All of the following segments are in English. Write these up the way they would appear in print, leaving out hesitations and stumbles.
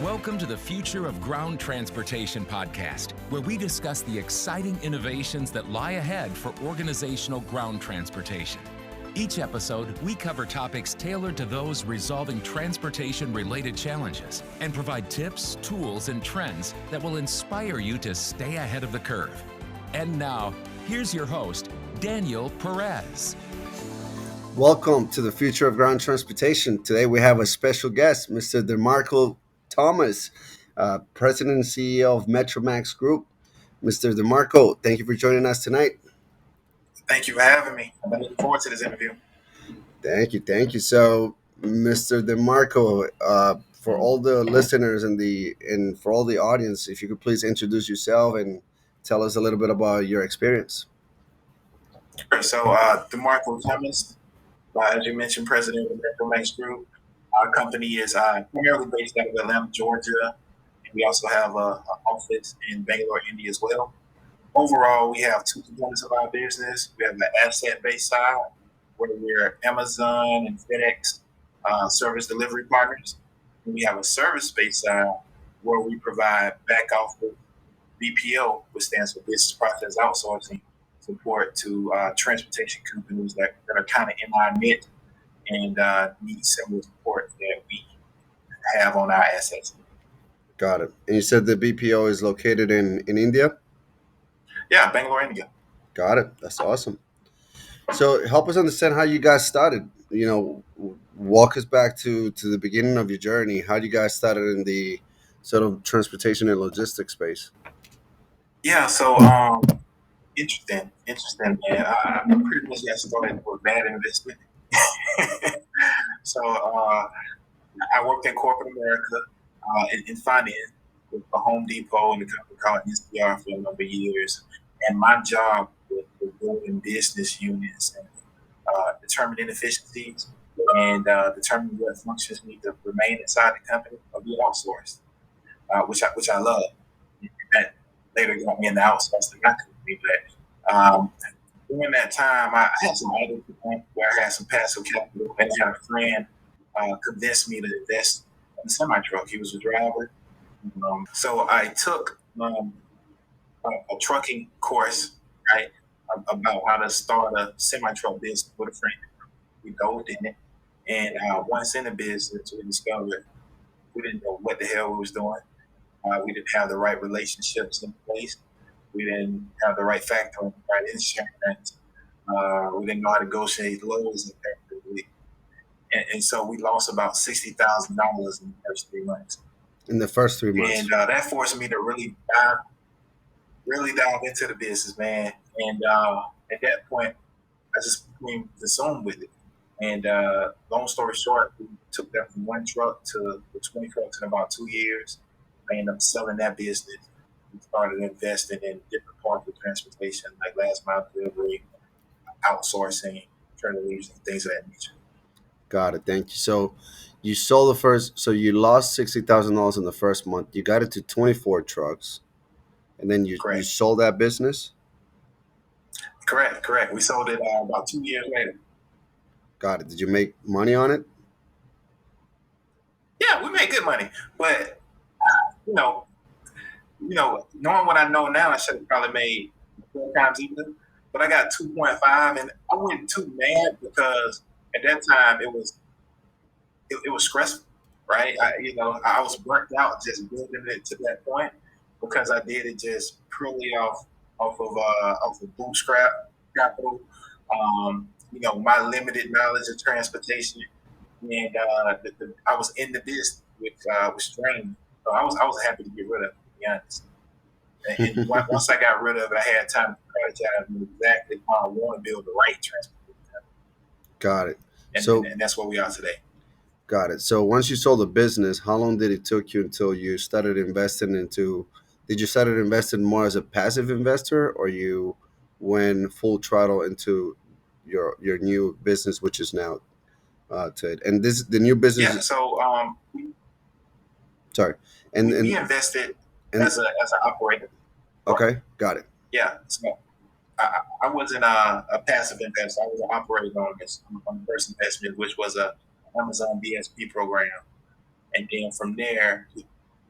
Welcome to the Future of Ground Transportation podcast, where we discuss the exciting innovations that lie ahead for organizational ground transportation. Each episode, we cover topics tailored to those resolving transportation-related challenges and provide tips, tools, and trends that will inspire you to stay ahead of the curve. And now, here's your host, Daniel Perez. Welcome to the Future of Ground Transportation. Today we have a special guest, Mr. Demarco Thomas, President and CEO of MetroMax Group. Mr. Demarco, thank you for joining us tonight. Thank you for having me. I'm looking forward to this interview. Thank you. So, Mr. Demarco, for all the listeners and for all the audience, if you could please introduce yourself and tell us a little bit about your experience. Sure. So, Demarco Thomas, as you mentioned, president of the MetroMax Group. Our company is primarily based out of Atlanta, Georgia. And we also have an office in Bangalore, India as well. Overall, we have two components of our business. We have the asset-based side, where we're Amazon and FedEx service delivery partners. And we have a service-based side, where we provide back office BPO, which stands for Business Process Outsourcing, support to transportation companies that are kind of in our niche and need similar support that we have on our assets. Got it. And you said the BPO is located in India? Yeah, Bangalore, India. Got it. That's awesome. So help us understand how you guys started. Walk us back to the beginning of your journey. How you guys started in the sort of transportation and logistics space? Yeah, so interesting, man. I pretty much got started with bad investment. So I worked in corporate America in finance with the Home Depot and a company called NCR for a number of years. And my job was building business units and determine inefficiencies and determine what functions need to remain inside the company or be outsourced, which I love. That later got me in the outsourcing of my company. But during that time, I had some idle where I had some passive capital, and I had a friend convinced me to invest in a semi-truck. He was a driver. So I took a trucking course, right, about how to start a semi-truck business with a friend. We dove in it. And once in the business, we discovered we didn't know what the hell we was doing. We didn't have the right relationships in place. We didn't have the right factoring, right insurance. We didn't know how to negotiate loans effectively. And so we lost about $60,000 in the first 3 months. In the first 3 months. And that forced me to really dive into the business, man. And at that point, I just became consumed with it. And long story short, we took that from one truck to 20 trucks in about 2 years. I ended up selling that business. We started investing in different parts of transportation, like last mile delivery, outsourcing, trailer leaves, and things of that nature. Got it. Thank you. So you sold so you lost $60,000 in the first month. You got it to 24 trucks, and then you sold that business? Correct. We sold it about 2 years later. Got it. Did you make money on it? Yeah, we made good money. But, knowing what I know now, I should have probably made 4 times even. But I got 2.5, and I wasn't too mad because at that time it was stressful, right? I was burnt out just building it to that point because I did it just purely off of bootstrap capital. My limited knowledge of transportation, and I was in the business with strain. So I was happy to get rid of it, to be honest. And once I got rid of it, I had time to strategize and exactly how I want to build the right transportation. Got it. And that's where we are today. Got it. So once you sold the business, how long did it take you until you started investing into? Did you start investing more as a passive investor, or you went full throttle into your new business, which is now to it? And the new business. Yeah. So sorry. We invested as an operator. Okay, got it. Yeah. So I wasn't a passive investor. I was an operator on the first investment, which was a Amazon DSP program. And then from there,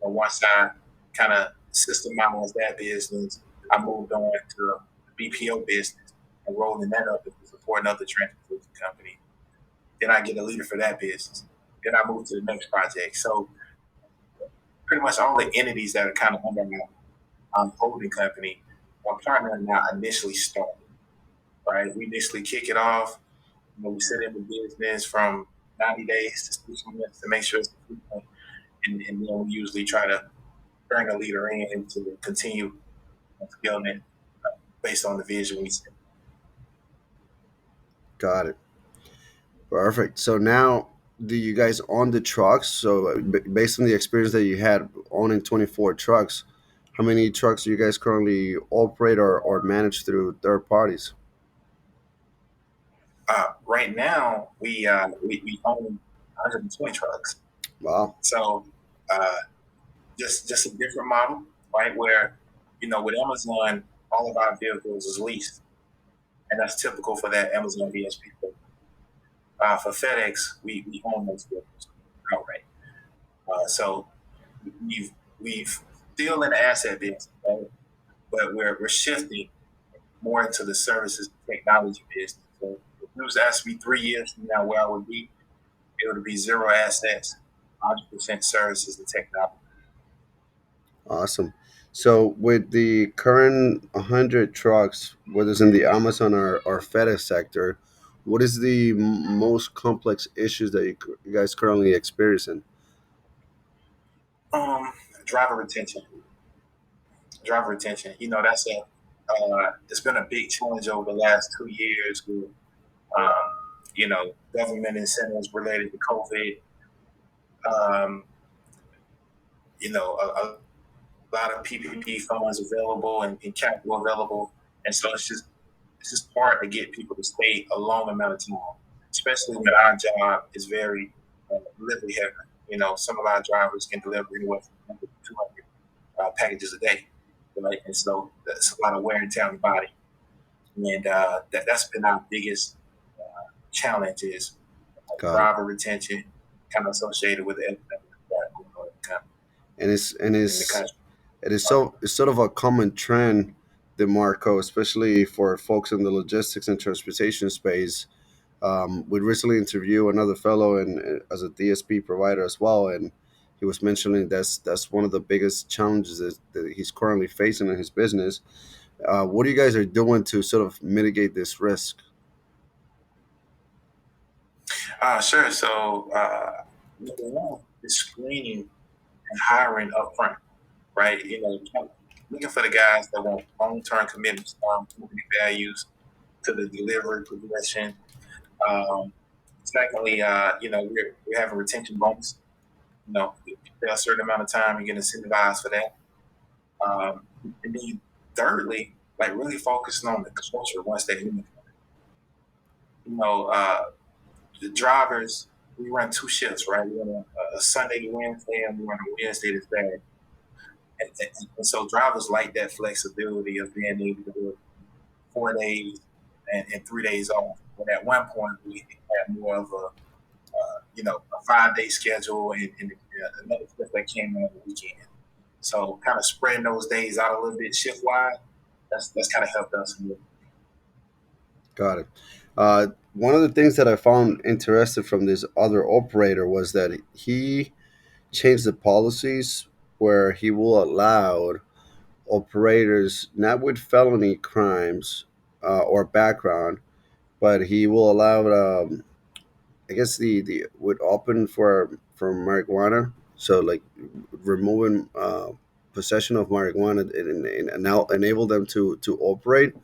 And once I kind of systemized that business, I moved on to the BPO business and rolling that up to support another transportation company. Then I get a leader for that business. Then I move to the next project. So pretty much all the entities that are kind of under my holding company, I'm trying to now initially start, right? We initially kick it off. We sit in the business from 90 days to 6 months to make sure it's complete. And then we usually try to bring a leader in to continue scaling it based on the vision we set. Got it. Perfect. So now, do you guys own the trucks? So, based on the experience that you had owning 24 trucks, how many trucks do you guys currently operate or manage through third parties? Right now, we own 120 trucks. Wow. So uh, just a different model, right? Where with Amazon, all of our vehicles is leased, and that's typical for that Amazon VSP. For FedEx, we own those vehicles outright. So we've still in the asset business, right? But we're shifting more into the services and technology business. So if you was to ask me 3 years from now where I would be, it would be zero assets, 100% services and technology. Awesome. So, with the current 100 trucks, whether it's in the Amazon or FedEx sector, what is the most complex issues that you guys currently experiencing? Um, driver retention. Driver retention. That's it's been a big challenge over the last 2 years with um, government incentives related to COVID. Um, a lot of PPP funds available and capital available, and so it's just hard to get people to stay a long amount of time, especially when our job is very delivery heavy. Some of our drivers can deliver anywhere from 100 to 200 packages a day, right? And so that's a lot of wear and tear on the body, and that's been our biggest challenge is Got it. driver retention, kind of associated with the epidemic that going on And in the country. it's sort of a common trend, Demarco, especially for folks in the logistics and transportation space. We recently interviewed another fellow as a DSP provider as well, and he was mentioning that's one of the biggest challenges that he's currently facing in his business. What are you guys are doing to sort of mitigate this risk? Sure. So, number one is screening and hiring upfront, right? Looking for the guys that want long-term commitments, company values to the delivery progression. Um, Secondly, we're having retention bonus. If you stay a certain amount of time, you get incentivized for that. And then thirdly, like really focusing on the culture once they're in. You know, uh, the drivers, we run two shifts, right? We run a Sunday to Wednesday, and we run a Wednesday to Saturday. And so drivers like that flexibility of being able to do 4 days and 3 days off. But at one point, we had more of a 5 day schedule and another shift that came on the weekend. So kind of spreading those days out a little bit shift wide, that's kind of helped us. Got it. One of the things that I found interesting from this other operator was that he changed the policies where he will allow operators not with felony crimes or background, but he will allow I guess the would open for marijuana. So like removing possession of marijuana and now enable them to operate.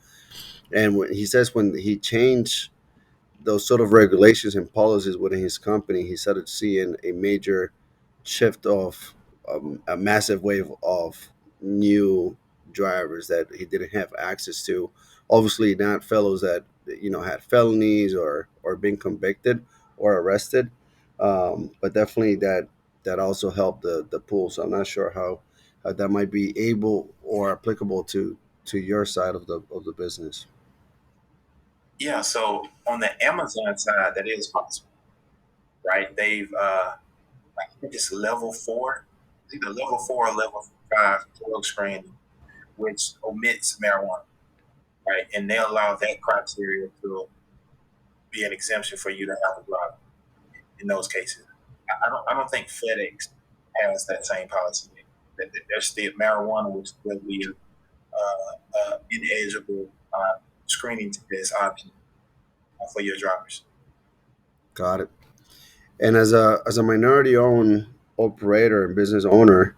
And when he says when he changed those sort of regulations and policies within his company, he started seeing a major shift of a massive wave of new drivers that he didn't have access to. Obviously, not fellows that had felonies or been convicted or arrested, but definitely that also helped the pool. So I'm not sure how that might be able or applicable to your side of the business. Yeah, so on the Amazon side, that is possible, right? They've, I think it's level 4. either level 4 or level 5 drug screening, which omits marijuana, right? And they allow that criteria to be an exemption for you to have a driver in those cases. I don't think FedEx has that same policy. There's still marijuana will still be ineligible screening test option for your drivers. Got it. And as a minority owned operator and business owner,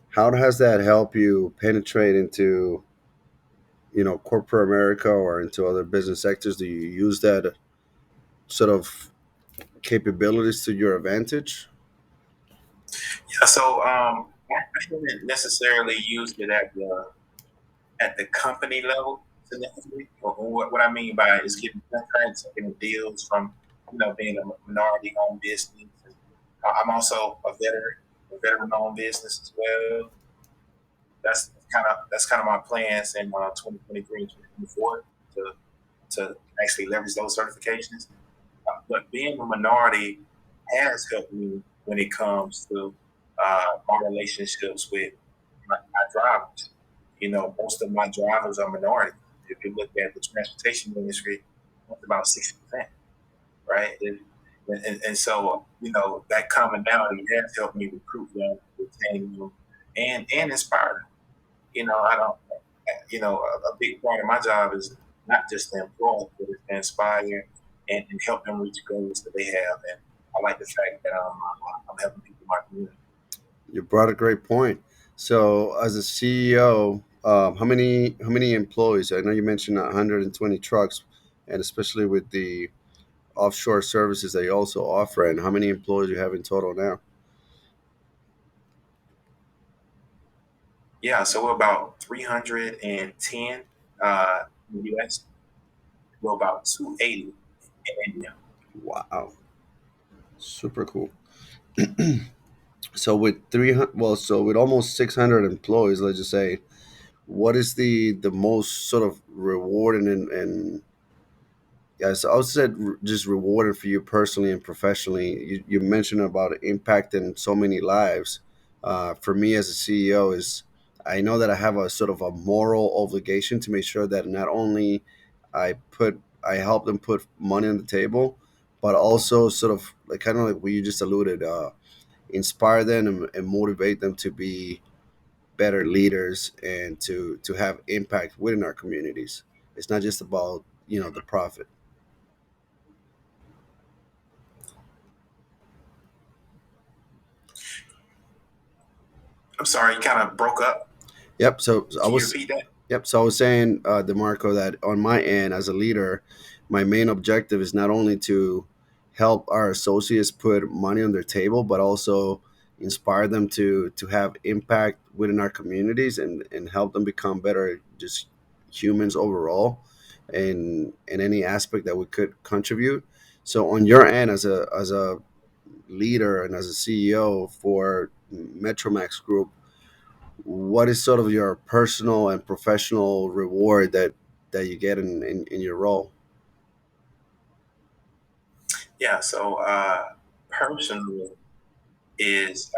how has that helped you penetrate into corporate America or into other business sectors? Do you use that sort of capabilities to your advantage? Yeah, so I haven't necessarily used it at the company level significantly. What I mean by it is getting contracts, getting deals from being a minority owned business. I'm also a veteran owned business as well. That's kind of my plans in 2023 and 2024 to actually leverage those certifications. But being a minority has helped me when it comes to my relationships with my drivers. Most of my drivers are minorities. If you look at the transportation industry, it's about 60%, right? And so, that commonality has helped me recruit them, retain them, and inspire them. I don't, a big part of my job is not just to employ, but it's to inspire and help them reach goals that they have. And I like the fact that I'm helping people in my community. You brought a great point. So, as a CEO, how many employees? I know you mentioned 120 trucks, and especially with the offshore services that you also offer. And how many employees you have in total now? Yeah, so we're about 310 in the US. We're about 280 in India. Wow, super cool. So with 300, well, so with almost 600 employees, let's just say, what is the most sort of rewarding and yes, I would say just rewarding for you personally and professionally. You mentioned about impacting so many lives. For me as a CEO, is I know that I have a sort of a moral obligation to make sure that not only I help them put money on the table, but also sort of like kind of like what you just alluded, inspire them and motivate them to be better leaders and to have impact within our communities. It's not just about the profit. I'm sorry, you kind of broke up. Yep. So I Can you was, repeat that? yep. So I was saying, Demarco, that on my end as a leader, my main objective is not only to help our associates put money on their table, but also inspire them to have impact within our communities and help them become better just humans overall, in any aspect that we could contribute. So on your end, as a leader and as a CEO for MetroMax Group, what is sort of your personal and professional reward that you get in your role? Yeah, so personally is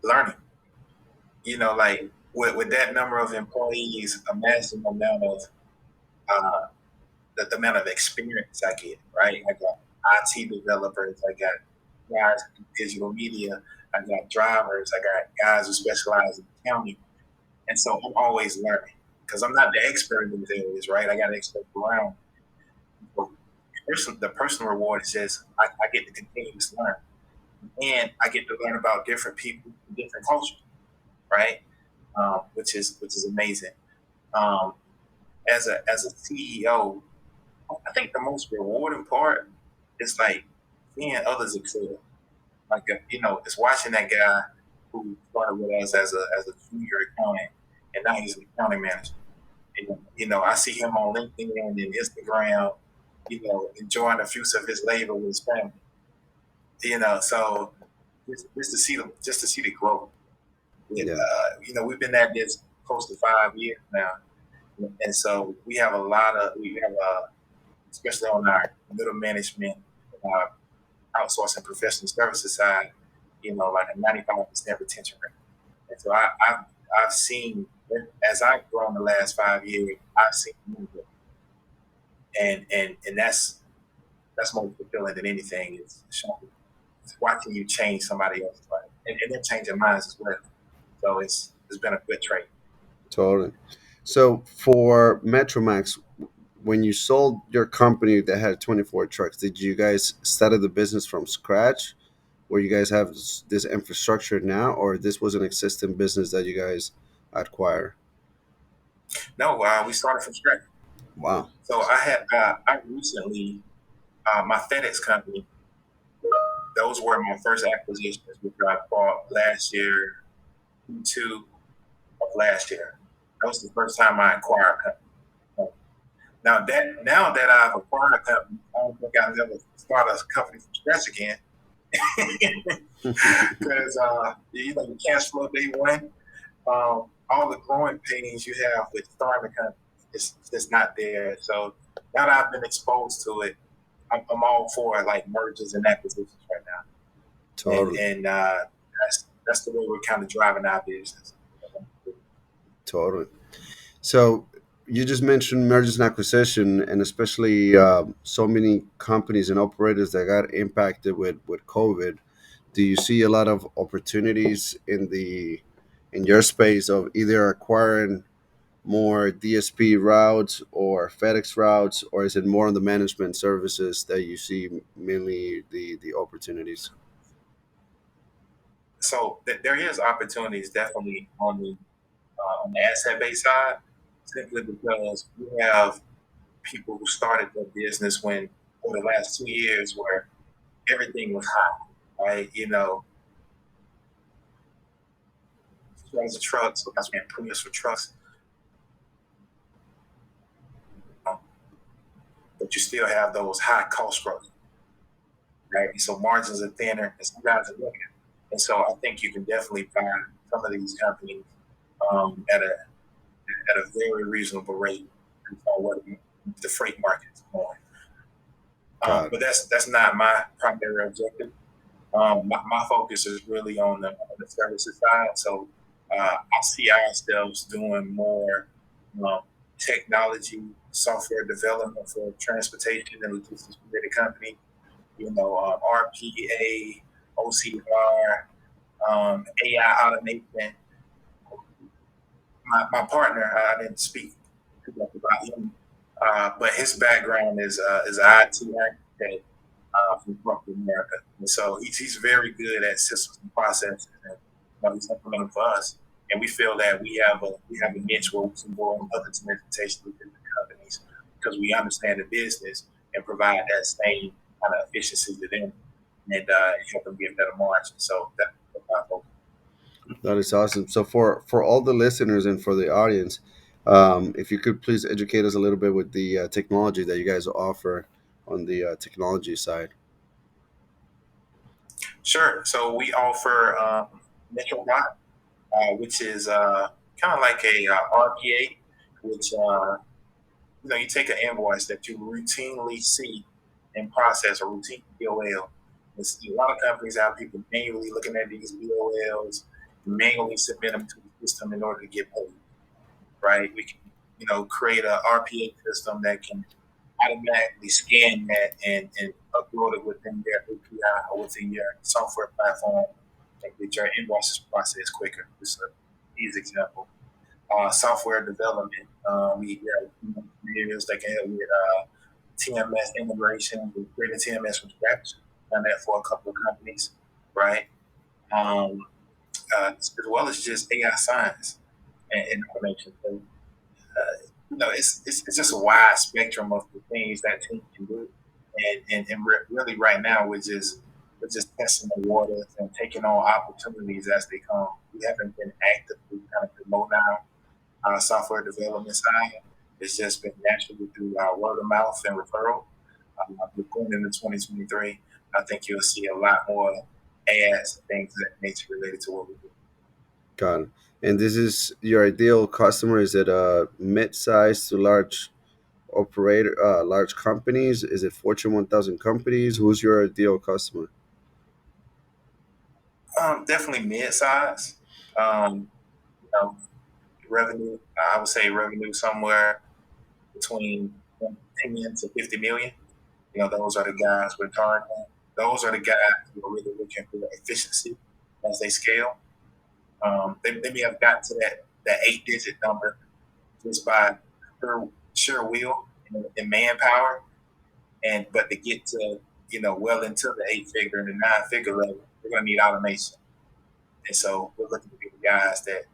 learning. Like with that number of employees, imagine uh, the amount of experience I get, right? I got IT developers, I got guys who do digital media, I got drivers, I got guys who specialize in accounting. And so I'm always learning because I'm not the expert in these areas, right? I got experts around. So the personal reward is just I get to continue to learn. And I get to learn about different people, different cultures, right? Which is amazing. Um, as a CEO, I think the most rewarding part is like seeing others excel. Like it's watching that guy who started with us as a junior accountant, and now he's an accounting manager. And, I see him on LinkedIn and Instagram, enjoying the fruits of his labor with his family. So just to see the growth. Yeah. We've been at this close to 5 years now, and so we have especially on our middle management, uh, outsourcing professional services side. like a 95% retention rate. And so I've seen, as I've grown the last 5 years, I've seen movement, and that's more fulfilling than anything. It's watching you change somebody else's life, and then changing minds as well. So it's been a good trade. Totally. So for MetroMax, when you sold your company that had 24 trucks, did you guys started the business from scratch, where you guys have this infrastructure now, or this was an existing business that you guys acquired? No, we started from scratch. Wow. So I recently my FedEx company. Those were my first acquisitions, which I bought last year, Q2 of last year. That was the first time I acquired a company. Now that I've acquired a company, I don't think I'll never start a company from scratch again. Because the cash flow day one, all the growing pains you have with starting a company, it's just not there. So now that I've been exposed to it, I'm all for like mergers and acquisitions right now, Totally. and that's the way we're kind of driving our business. Totally. So you just mentioned mergers and acquisition, and especially so many companies and operators that got impacted with COVID. Do you see a lot of opportunities in your space of either acquiring more DSP routes or FedEx routes, or is it more on the management services that you see mainly the opportunities? So there is opportunities definitely on the asset based side, simply because we have people who started their business when over the last 2 years where everything was high, right? Sales of trucks, so that's when premiums for trucks, um, but you still have those high cost growth, right? And so margins are thinner, and some guys are looking. And so I think you can definitely find some of these companies at a very reasonable rate for what the freight market is going. Got it. But that's not my primary objective. My focus is really on the services side. So I see ourselves doing more um, technology, software development for transportation and logistics related company. RPA, OCR, AI automation. My partner, I didn't speak too much about him, but his background is IT architect from corporate America. And so he's very good at systems and processes, and he's implementing for us. And we feel that we have a niche where we can go in other transportation with different companies because we understand the business and provide that same kind of efficiency to them and help them get better margins. So that's my focus. That is awesome. So for all the listeners and for the audience, if you could please educate us a little bit with the technology that you guys offer on the technology side. Sure. So we offer MetroMax, which is kind of like a RPA, which you take an invoice that you routinely see and process a routine BOL. A lot of companies have people manually looking at these BOLs, manually submit them to the system in order to get paid. Right? We can, create a RPA system that can automatically scan that and upload it within their API or within your software platform and get your invoices processed quicker. This is an easy example. Software development. We have engineers that can help with TMS integration. We created TMS from scratch. Done that for a couple of companies, right? Um, as well as just AI science and automation. So, it's just a wide spectrum of the things that team can do. And really right now we're just testing the waters and taking on opportunities as they come. We haven't been actively kind of promoting our software development side. It's just been naturally through word of mouth and referral. We're going into 2023. I think you'll see a lot more ads and things of that nature related to what we do. Got it. And this is your ideal customer? Is it mid-sized to large companies? Is it Fortune 1000 companies? Who's your ideal customer? Definitely mid-size. You know, revenue. I would say revenue somewhere between 10 to 50 million. Those are the guys we're targeting. Those are the guys who are really looking for efficiency as they scale. They may have gotten to that 8-digit number just by sure will and manpower, but to get to well into the 8-figure and the 9-figure level, we're going to need automation. And so we're looking to be the guys that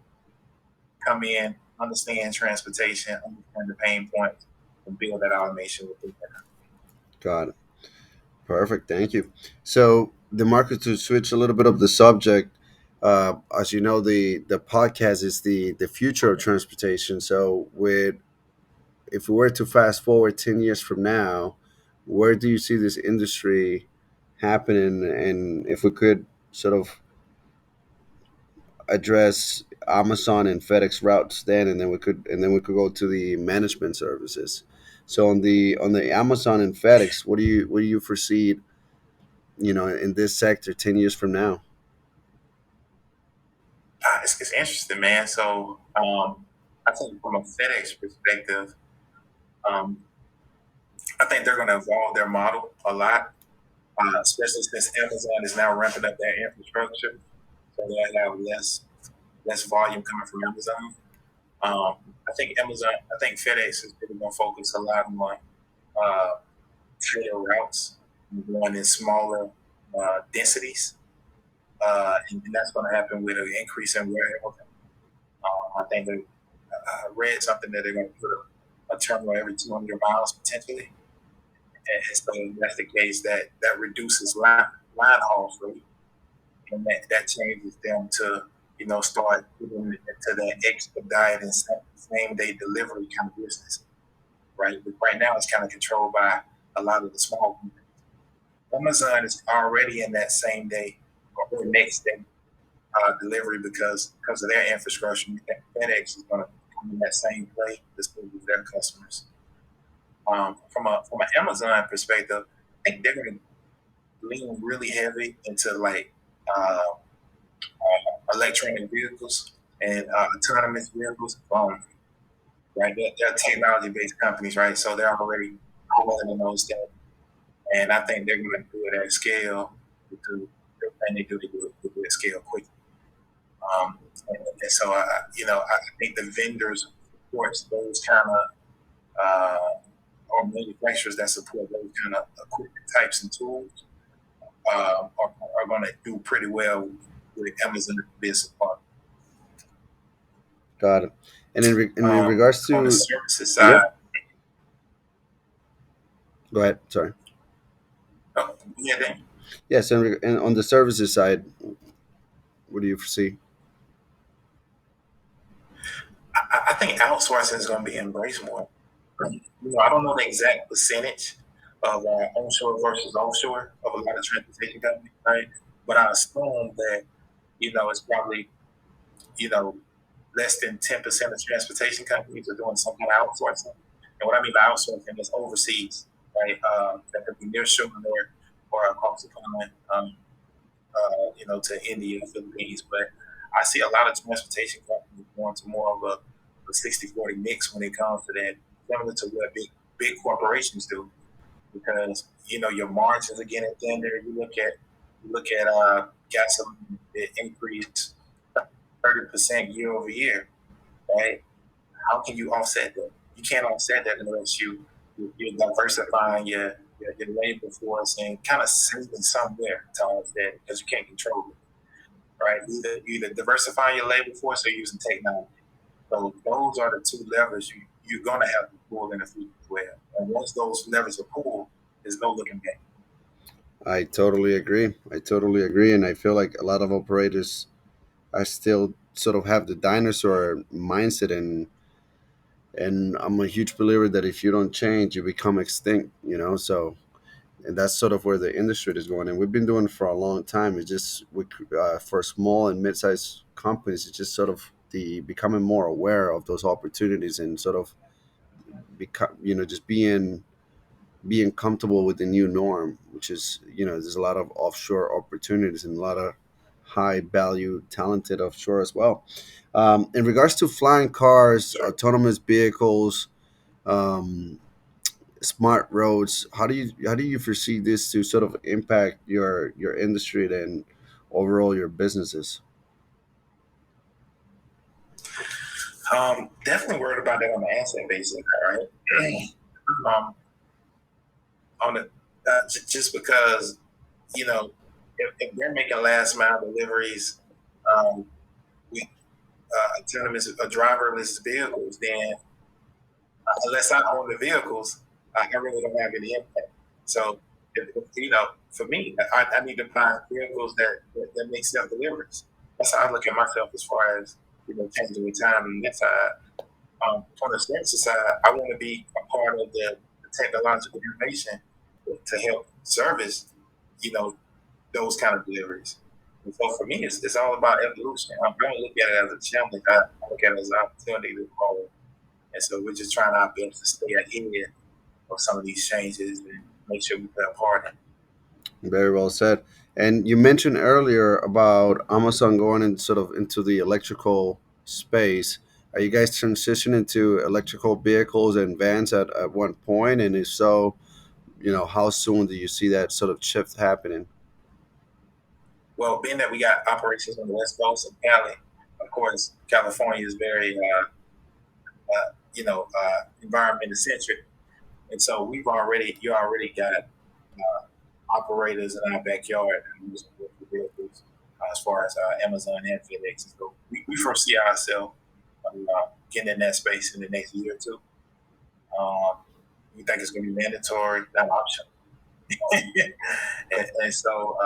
come in, understand transportation, understand the pain points, and build that automation within that. Got it. Perfect. Thank you. So, the market, to switch a little bit of the subject, as you know, the podcast is the future of transportation. So, with if we were to fast forward 10 years from now, where do you see this industry happening? And if we could sort of address Amazon and FedEx routes then, and then we could go to the management services. So on the Amazon and FedEx, what do you foresee, in this sector 10 years from now? It's interesting, man. So I think from a FedEx perspective, um, I think they're going to evolve their model a lot, especially since Amazon is now ramping up their infrastructure, so they have less volume coming from Amazon. I think FedEx is really going to focus a lot on uh, tighter routes and going in smaller densities, and that's going to happen with an increase in warehousing. I think that I read something that they're going to put a terminal every 200 miles potentially, and so if that's the case, that reduces line haul rate, and that changes them to start getting into that expedite and same day delivery kind of business, right? But right now, it's kind of controlled by a lot of the small companies. Amazon is already in that same day or next day delivery because of their infrastructure. FedEx is going to come in that same place to serve their customers. From an Amazon perspective, I think they're going to lean really heavy into like electronic vehicles and autonomous vehicles. Right, they're technology based companies, right? So they're already rolling in those things, and I think they're going to do it at scale because everything they do, they do it at scale quickly. And so, I think the vendors support those kind of or manufacturers that support those kind of equipment types and tools are going to do pretty well with Amazon business partner. Got it. And in regards On the to, services yeah, side, go ahead. Sorry. yeah, then, Yes, and on the services side, what do you foresee? I think outsourcing is going to be embraced more. I don't know the exact percentage of onshore versus offshore of a lot of transportation companies, right? But I assume that it's probably you know less than 10% of transportation companies are doing some kind of outsourcing. And what I mean by outsourcing is overseas, right? That could be near shore or across the pond, to India, Philippines. But I see a lot of transportation companies going to more of a 60-40 mix when it comes to that, similar to what big corporations do, because your margins are getting thinner. You look at gasoline, it increased 30% year over year, right? How can you offset that? You can't offset that unless you're diversifying your labor force and kind of saving somewhere to offset because you can't control it, right? Either diversifying your labor force or using technology. So those are the two levers you're gonna have to pull in the future as well. And once those levers are pulled, there's no looking back. I totally agree. I totally agree, and I feel like a lot of operators are still sort of have the dinosaur mindset, and I'm a huge believer that if you don't change, you become extinct. So, and that's sort of where the industry is going, and we've been doing it for a long time. It's just for small and mid-sized companies, it's just sort of the becoming more aware of those opportunities and sort of become, just being comfortable with the new norm, which is, there's a lot of offshore opportunities and a lot of high value, talented offshore as well. In regards to flying cars, Sure. autonomous vehicles, um, smart roads, how do you foresee this to sort of impact your industry and overall your businesses? Definitely worried about that on the asset basis, right? um, on the just because if they're making last mile deliveries, um, we autonomous driverless vehicles, then unless I own the vehicles, I really don't have any impact. So, for me, I need to find vehicles that make self deliveries. That's how I look at myself as far as changing the time on that side. On the services side, I want to be a part of the technological innovation to help service, you know, those kind of deliveries. And so for me, it's all about evolution. I don't look at it as a challenge. I look at it as an opportunity to grow. And so we're just trying our best to stay ahead of some of these changes and make sure we play a part in it. Very well said. And you mentioned earlier about Amazon going in sort of into the electrical space. Are you guys transitioning to electrical vehicles and vans at one point? And if so, how soon do you see that sort of shift happening? Well, being that we got operations on the West Coast of Cali, of course, California is very, environment centric. And so you already got operators in our backyard using electric vehicles as far as Amazon and FedEx. So we foresee ourselves getting in that space in the next year or two. Um, we think it's going to be mandatory, not optional. And so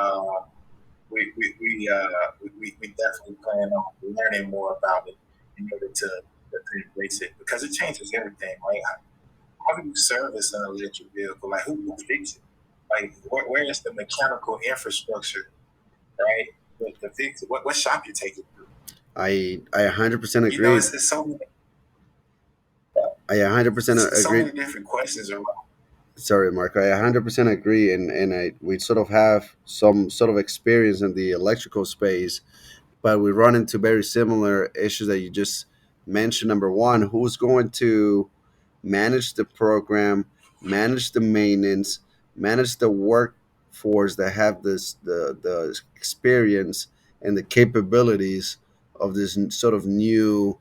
we definitely plan on learning more about it in order to embrace it because it changes everything, right? How do you service an electric vehicle? Like, who will fix it? Like, where is the mechanical infrastructure, right? To fix it? What shop you take it to? I 100% agree. It's so many, I 100% so agree. many different questions around. Sorry, Marco. I 100% agree, and we sort of have some sort of experience in the electrical space, but we run into very similar issues that you just mentioned. Number one, who's going to manage the program, manage the maintenance, manage the workforce that have the experience and the capabilities of this sort of new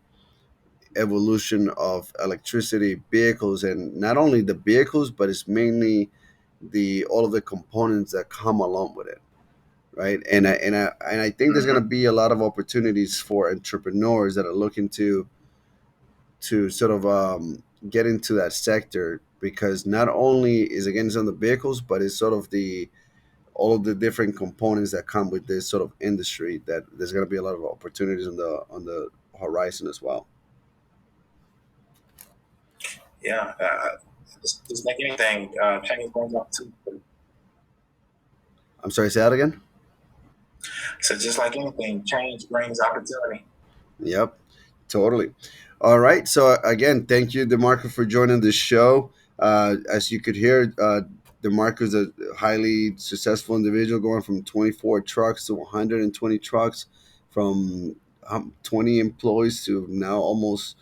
evolution of electricity vehicles, and not only the vehicles, but it's mainly the all of the components that come along with it, right? And I think there's going to Mm-hmm. be a lot of opportunities for entrepreneurs that are looking to sort of get into that sector, because not only is against on the vehicles, but it's sort of the all of the different components that come with this sort of industry, that there's going to be a lot of opportunities on the horizon as well. Yeah, just like anything, change brings opportunity. I'm sorry, say that again. So just like anything, change brings opportunity. Yep, totally. All right. So again, thank you, Demarco, for joining the show. As you could hear, Demarco is a highly successful individual, going from 24 trucks to 120 trucks, from 20 employees to now almost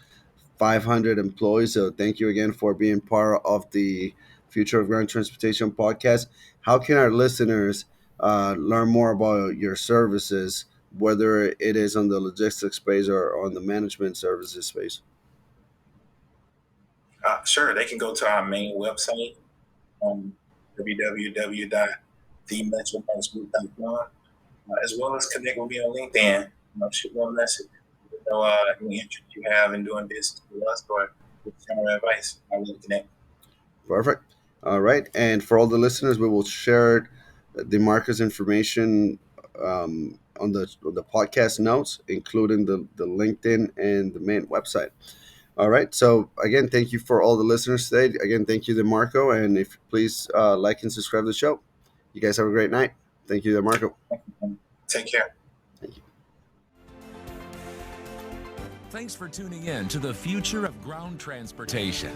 500 employees. So thank you again for being part of the Future of Ground Transportation podcast. How can our listeners learn more about your services, whether it is on the logistics space or on the management services space? Sure, they can go to our main website, www.themetromaxgroup.com, as well as connect with me on LinkedIn. Shoot me a message. Any interest you have in doing business with us or with general advice. I will connect. Perfect. All right. And for all the listeners, we will share the Marcus information on the podcast notes, including the LinkedIn and the main website. All right. So again, thank you for all the listeners today. Again, thank you, DeMarco. And if please like and subscribe to the show. You guys have a great night. Thank you, DeMarco. Take care. Thank you. Thanks for tuning in to the Future of Ground Transportation.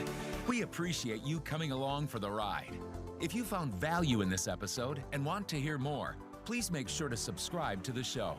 We appreciate you coming along for the ride. If you found value in this episode and want to hear more, please make sure to subscribe to the show.